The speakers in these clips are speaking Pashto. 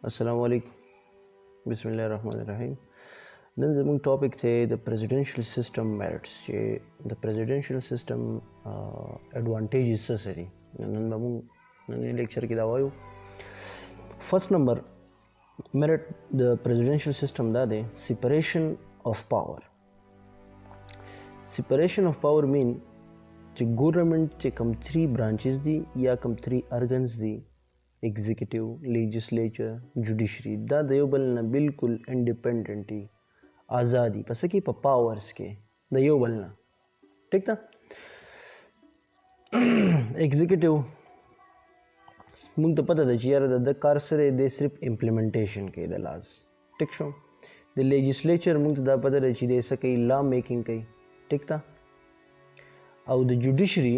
अस्सलाम वालेकुम बिस्मिल्लाहिर्रहमानिर्रहीम नन ज़मूंग टॉपिक थे the presidential system merits J the presidential system advantages सरी नन बमूंग नन लेक्चर की दावायो first number merit the presidential system दा दे सेपरेशन ऑफ पावर मीन जे गवर्नमेंट जे कम 3 ब्रांचेस दी या कम 3 ऑर्गन्स दी एग्जीक्यूटिव लेजिस्लेचर जुडिशरी दा د یو بل نه بالکل انډیپندنټي ازادي پس کې په پاورز کې د یو بل نه ټیک ده ایگزیکټیو موږ ته پته ده چې یاره د کار سره د صرف امپلیمنټیشن کې د لاز ټیک شو د لیجسلیچر موږ ته دا پته ده چې د څه کوي لا میکینګ کوي ټیک ده او د جوډیشری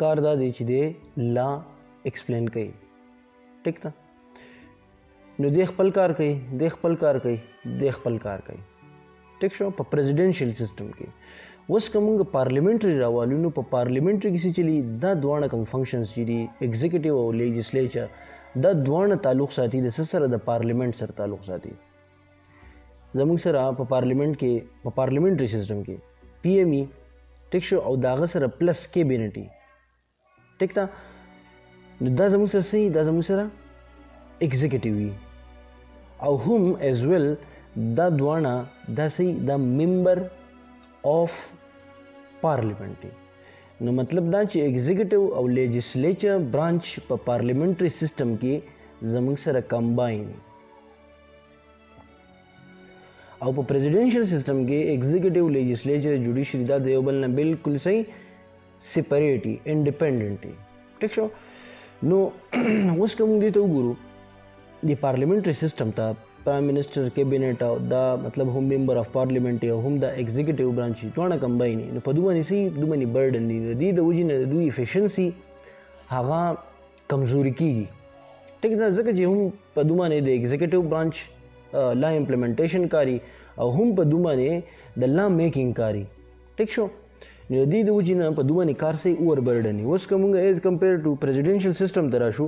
کار دا دی چې د لا एक्सप्लेन कई ठीक था नो देख पल कार कई ठीक शो पर प्रेसिडेंशियल सिस्टम की वस कमंग पार्लियामेंट्री रावालू नो पर पार्लियामेंट्री किसी चली दा द्वाना कम फंक्शंस जी एग्जीक्यूटिव और लेजिस्लेचर दा द्वाना ताल्लुक साथी the sir the parliament sir ताल्लुक साथी जमुंग सर आप पार्लियामेंट के पार्लियामेंट्री सिस्टम के पीएमई ठीक शो और दागा सर प्लस कैबिनेट ठीक था دا زموږ سره صحیح دا زموږ سره ایگزیکټیو وي او هم ایز ویل دا دواړه دا صحیح دا ممبر آف پارلیمنٹ دي نو مطلب دا چې ایگزیکټیو او لیجسلیچر برانچ په پارلیمنټري سیستم کې زموږ سره کمباین او په پریزیډنشل سیستم کې ایگزیکټیو لیجسلیچر جوډیشری دا د یو بل نه بالکل صحیح سیپریټي انډیپندنټي ټیک شو نو اوس کوم دي ته وګورو د پارلیمنټري سیستم ته پرایم منسٹر کیبینټ او دا مطلب هم ممبر اف پارلیمنت او هم د ایگزیکټیو برانچ ټول کمباین نو په دوه نسی دوه نی برډن دي د وجې نه دوی افیشنسي هغه کمزوري کیږي ټیک دا ځکه چې هم په دوه نه د ایگزیکټیو برانچ لا امپلیمنټیشن کاری او هم په دوه نه د لا میکینګ کاری ټیک شو نو د وجې نه په دوه نه کار سي اور برډن اوس کومه ایز کمپیر ټو پریزیډنشل سیستم ترا شو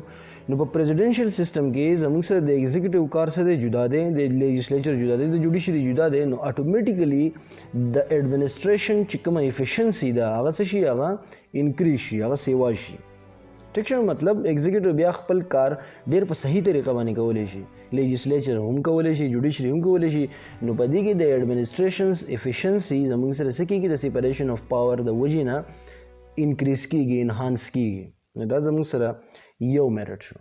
نو په پریزیډنشل سیستم کې زموږ سره د ایگزیکټیو کار سره جدا دي د لیجسلیچر جدا دي د جوډیشری جدا دي نو اتوماتیکلی د ایڈمنسټریشن چې کومه افیشنسي ده هغه څه شي هغه انکریز شي هغه سیوا شي ټیک شو مطلب ایگزیکټیو بیا خپل کار ډیر په صحیح طریقه باندې کولای شي لیجسلیچر هم کولای شي جوډیشری هم کولای شي نو په دې کې د ایڈمنسټریشنز افیشنسي زموږ سره سکیږي د سیپریشن اف پاور د وجینا انکریز کیږي انهانس کیږي نو دا زموږ سره یو میرټ شو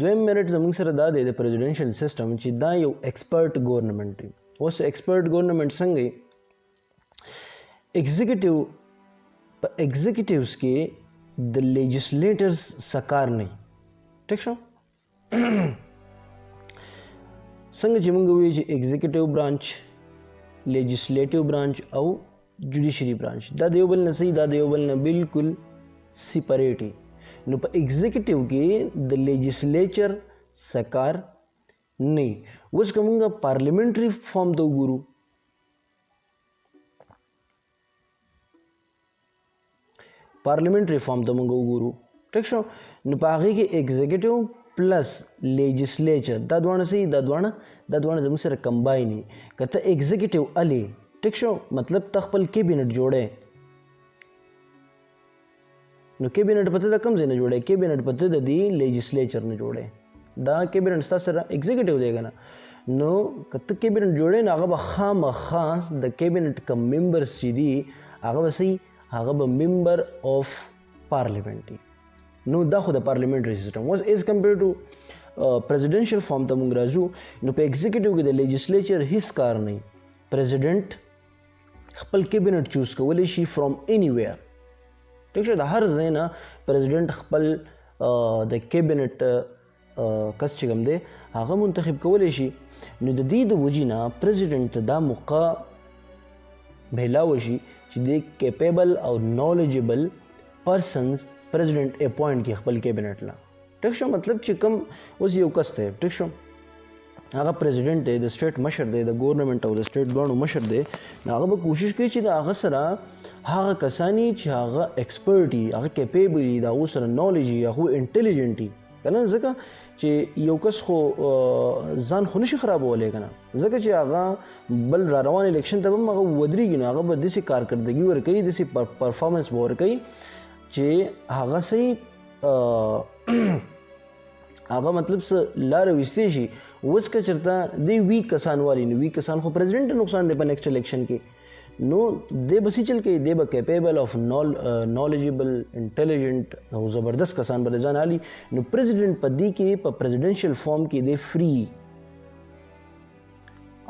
دویم میرټ زموږ سره دا دی د پریزیډنشل سیستم چې دا یو ایکسپرټ ګورنمنت دی اوس ایکسپرټ ګورنمنت څنګه ایگزیکټیوز کې د لیجسلیټرز سکار نه ټیک شو څنګه چې موږ وایو چې ایگزیکټیو برانچ لیجسلیټیو برانچ او جوډیشری برانچ دا د یو بل نه صحیح دا د یو بل نه بالکل سیپریټ نو په ایگزیکټیو کې د لیجسلیچر سکار نه اوس کومه پارلیمنټری فارم ته وګورو پارلیمنټری فارم ته موږ وګورو ټیک شو نو په هغه کې ایگزیکټیو پلس لیجسلیچر دا دوانه صحیح دا دوانه زموږ سره کمباین کته ایگزیکټیو الی ټیک شو مطلب تخپل کیبینټ جوړه نو کیبینټ پته د کم ځای نه جوړه کیبینټ پته د دی لیجسلیچر نه جوړه دا کیبینټ سره ایگزیکټیو دی کنه نو کته کیبینټ جوړه نه هغه خامخا د کیبینټ کم ممبرز چې دي هغه صحیح هغه به ممبر آف پارلیمنت نو دا خو د پارلیمنټری سیستم واز ایز کمپیر ټو پریزیډنشل فارم ته موږ راځو نو په ایگزیکټیو کې د لیجسلیچر هیڅ کار نه پریزیډنټ خپل کیبینټ چوز کولی شي فرام اینی ویر ټیک شو د هر ځای نه پریزیډنټ خپل د کیبینټ کس چې کوم دی هغه منتخب کولی شي نو د دې د وجې نه پریزیډنټ دا موقع بهلاوه شي چې د کیپیبل او نالجبل پرسنز پریزیډنټ اپوینټ کی خپل کیبینټ لا ټیک شو مطلب چې کوم اوس یو کس دی ټیک شو هغه پریزیډنټ دی د سټیټ مشر دی د ګورنمنت او د سټیټ دوانو مشر دی هغه به کوشش کوي چې د هغه سره هغه کسانی چې هغه ایکسپرټي هغه کیپیبل دا اوس سره نالج هغه انټیلیجنټي کنه ځکه چې یو کس خو ځان خو نشي خرابولی کنه ځکه چې هغه بل را روان الیکشن ته به هم هغه ودرېږي نو هغه به داسې کارکردګي ورکوي داسې پرفارمنس به ورکوي چې هغه صحیح هغه مطلب څه لاره ویستې شي اوس که چېرته دی ویک کسان والي نو ویک کسان خو پریزیډنټ ته نقصان دی په نیکسټ الیکشن کې نو دی به څه چل کوي دی به کیپیبل آف نالجبل انټیلیجنټ او زبردست کسان به د ځان حالي نو پریزیډنټ په دې کې په پریزیډنشل فارم کې دی فری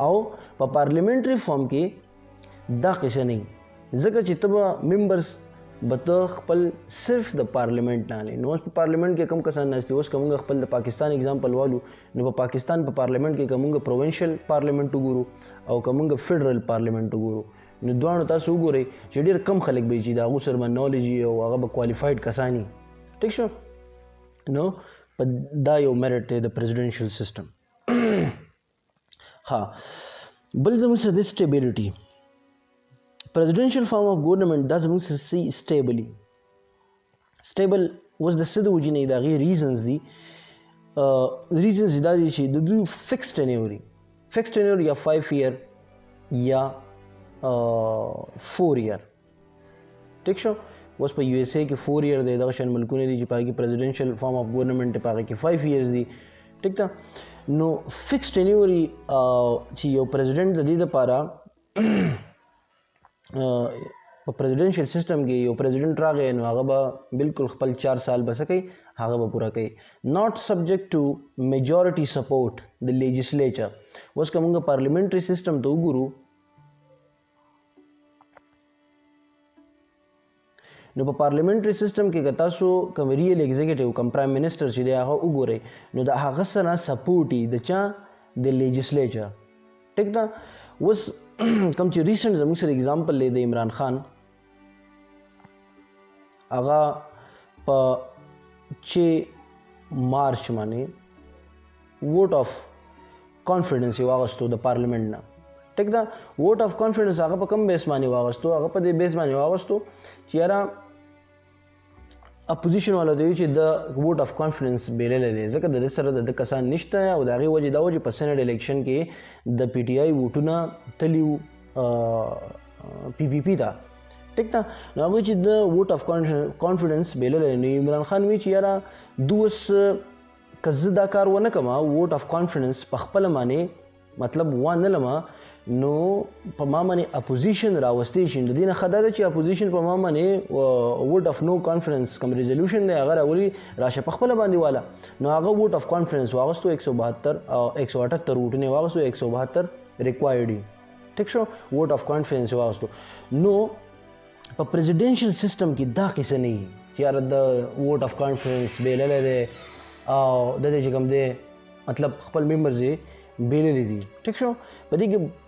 او په پارلیمنټري فارم کې دا قصه نه ځکه چې ته به ممبرس به ته خپل صرف د پارلیمنټ نه لې نو اوس په پارلیمنټ کې کم کسان ناست دي اوس که موږ خپل د پاکستان اگزامپل والو نو په پاکستان په پارلیمنټ کې که موږ پروونشل پارلیمنټ وګورو او که موږ فیډرل پارلیمنټ وګورو نو دواړو تاسو وګورئ چې ډېر کم خلک به چې د هغو سره به نالج او هغه به کوالفایډ کسان وي ټیک شو نو دا یو میرټ دی د پریزیډنشل سسټم ها بل زموږ سره د سټیبلټي presidential form of government دا زموږ سره سټیبلی سټیبل اوس د څه د وجې نه د هغې ریزنز دي ریزنز دا دي چې د دوی فکس ټینیور فکس ټینیور یا 5 year یا 4 year ټیک شو اوس په یو ایس اے کې 4 year دی دغه شان ملکونه دي چې په هغې کې پریزیډنشل فارم آف ګورنمنټ دی په هغې کې 5 years دي ټیک ده نو فکس ټینیور چې یو پریزیډنټ د دې دپاره په پریزیډنشل سسټم کې یو پریزیډنټ راغی نو هغه به بالکل خپل 4 سال به څه کوي هغه به پوره کوي ناٹ سبجیکټ ټو میجورټي سپورټ د لیجسلیچر اوس که موږ پارلیمنټري سسټم ته وګورو نو په پارلیمنټري سسټم کې که تاسو کوم ریل ایگزیکټیو کوم پرایم منسټر چې دی هغه وګورئ نو د هغه سره سپورټ د چا د لیجسلیچر ټیک ده اوس کوم چې ریسنټ زموږ سره اگزامپل دی د عمران خان هغه په 6 مارچ باندې ووټ آف کانفیډنس یې واغستو د پارلیمنټ نه ټیک ده ووټ آف کانفیډنس هغه په کوم بیس باندې واغستو هغه په دې بیس باندې واغستو چې یاره اپوزیشن والا دی چې د ووټ آف کانفیډنس بیللی دی ځکه د دې سره د کسان نشته او د هغې وجې دا و چې په سینټ الیکشن کې د پی ټي آی ووټونه تلي وو پی پی پي ته ټیک ده نو هغوی چې د ووټ آف کانفیډنس بیللی نو عمران خان وی چې یاره دوس که زه دا کار ونه کړم ووټ آف کانفیډنس په خپله باندې مطلب وانه لمه نو په ما باندې اپوزیشن راوستی شي د دې نه ښه دا ده چې اپوزیشن په ما باندې ووټ آف نو کانفیډنس کوم ریزولوشن دی هغه راولي راشه په خپله باندې واله نو هغه ووټ آف کانفیډنس واغستو 178 ووټونه یې واغستو 172 ریکوایرډ دي ټیک شو ووټ آف کانفیډنس یې واغستو نو په پریزیډنشل سسټم کې دا قصه نه وي چې یاره د ووټ آف کانفیډنس بیللی دی او د دې چې کوم دی مطلب خپل ممبرز یې بیللی دي ټیک شو په دې کې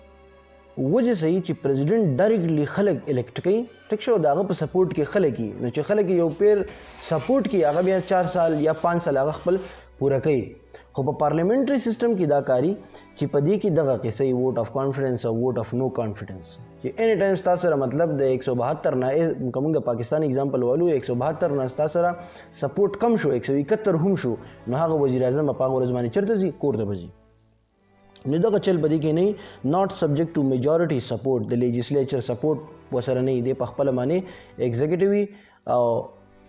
وجه صحیح چې پریزیډنټ ډایرکټلی خلک الیکټ کوي ټیک شو د هغه په سپورټ کې خلک وي نو چې خلک یو پیر سپورټ کوي هغه بیا 4 سال یا 5 سال هغه خپل پوره کوي خو په پارلیمنټري سسټم کې دا کاری چې په دې کې دغه قصه ووټ آف کانفیډنس او ووټ آف نو کانفیډنس چې اني ټایم تاسو سره مطلب د 172 نه کوم د پاکستان اگزامپل والو 172 نه تاسو سره سپورټ کم شو 171 هم شو نو هغه وزیر اعظم په هغه ورځ باندې چرته ځي کور ته بځي نو دغه چل بدی کې نه ناٹ سبجیکټ ټو میجورټي سپورټ د لیجسلیچر سپورټ وسره نه دی په خپل باندې ایگزیکټیوي او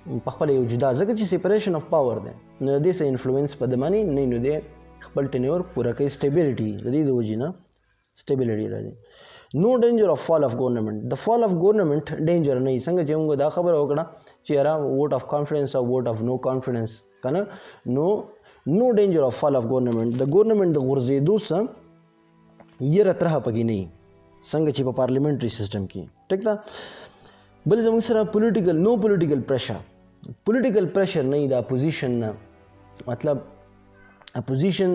په خپل یو جدا ځکه چې سیپریشن اف پاور دی نو د دې سه انفلوئنس په د باندې نه نو دی خپل ټینیور پوره کوي سټیبلیټي د دې د وجې نه سټیبلیټي راځي نو ډینجر اف فال اف ګورنمنت د فال اف ګورنمنت ډینجر نه څنګه چې موږ دا خبره وکړه چې یاره ووټ اف کانفیډنس او ووټ اف نو کانفیډنس کنه نو ډینجر اف فال اف ګورنمنت د ګورنمنت د غورځېدو څه یره ترهه پکې نه څنګه چې په پارلیمنټري سسټم کې ټیک ده بل زموږ سره نو پولیټیکل پریشر نه د اپوزیشن نه مطلب اپوزیشن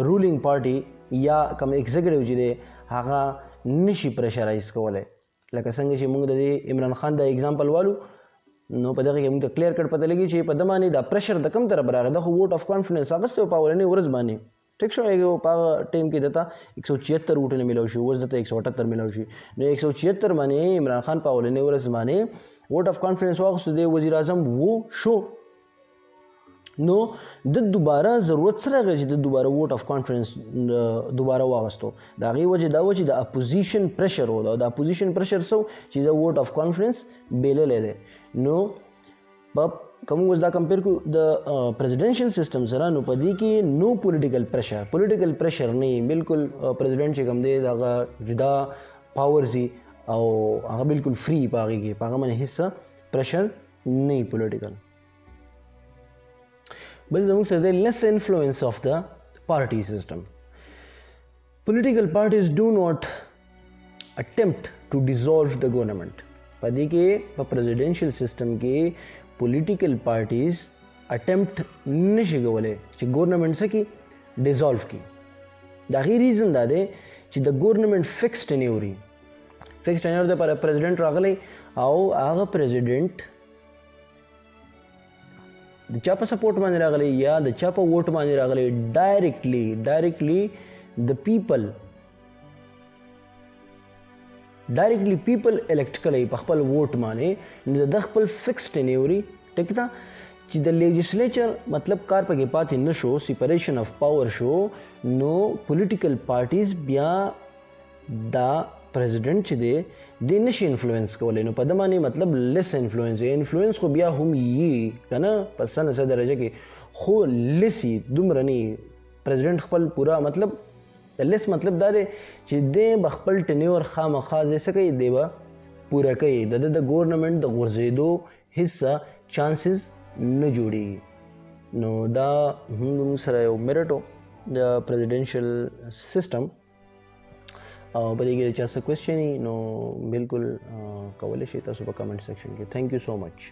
رولینګ پارټي یا کوم ایگزیکټیو چې دی هغه نشي پریشرایز کولی لکه څنګه چې موږ د عمران خان د اگزامپل والو نو په دغه کې موږ ته کلیر کټ پته لګي چې په د باندې دا پریشر د کم طرف راغی د خو ووټ آف کانفیډنس اغوستی په اولنۍ ورځ باندې ټیک شو په هغه ټایم کې دته 176 ووټونه میلاو شي اوس دته 178 میلاو شي نو 176 باندې عمران خان په اولنۍ ورځ باندې ووټ اف کانفیډنس واغستو دی وزیر اعظم وو شو نو د دوباره ضرورت سره راغی چې د دوباره ووټ اف کانفیډنس دوباره واغستو د هغې وجه دا و چې د اپوزیشن پریشر و د اپوزیشن پریشر سو چې د ووټ اف کانفیډنس بیللی دی نو کوم اوس دا کمپیر کو د پریزیډنشل سیستم سره نو په دې کې نو پولیټیکل پریشر نه بالکل پریزیډنټ چې کوم دی دغه جدا پاورز او هغه بالکل فری پاږي کې پاګه باندې حصہ پریشر نه پولیټیکل بل زموږ سره د لیس انفلوئنس اف د پارټي سیستم political parties do not attempt to dissolve the government په دې کې په پریزیډنشل سیستم کې پولیټیکل پارټیز اټمپټ نشي کولی چې ګورنمنټ څه کی ډیزالو کی دا غي ریزن دا دی چې د ګورنمنټ فکس ټینیور د پر پریزیډنټ راغلی او هغه پریزیډنټ د چا په سپورټ باندې راغلی یا د چا په ووټ باندې راغلی ډایرکټلی د پیپل الیکټ کړي په خپل ووټ باندې نو د خپل فکس ټینیوري ټیک ده چې د لیجسلیچر مطلب کار پکې پاتې نشو سیپریشن اف پاور شو نو پولیټیکل پارټیز بیا دا پریزیډنټ چې دی د نشي انفلوئنس کولی نو په د باندې مطلب لیس انفلوئنس خو بیا هم یي که نه په څه درجه کې خو لیسي دومره نه پریزیډنټ خپل پورا مطلب لیس مطلب دا دی چې دی به خپل ټینیور خامخا دی څه کوي دی به پوره کوي د ګورنمنټ د غورځېدو حصه چانسز نه جوړېږي نو دا هم سره یو میرټ و د پریزیډنشل سیسټم او په دې کې چا څه کوېسچن نو بالکل کولی شئ تاسو په کمنټ سیکشن کې تھینک یو سو مچ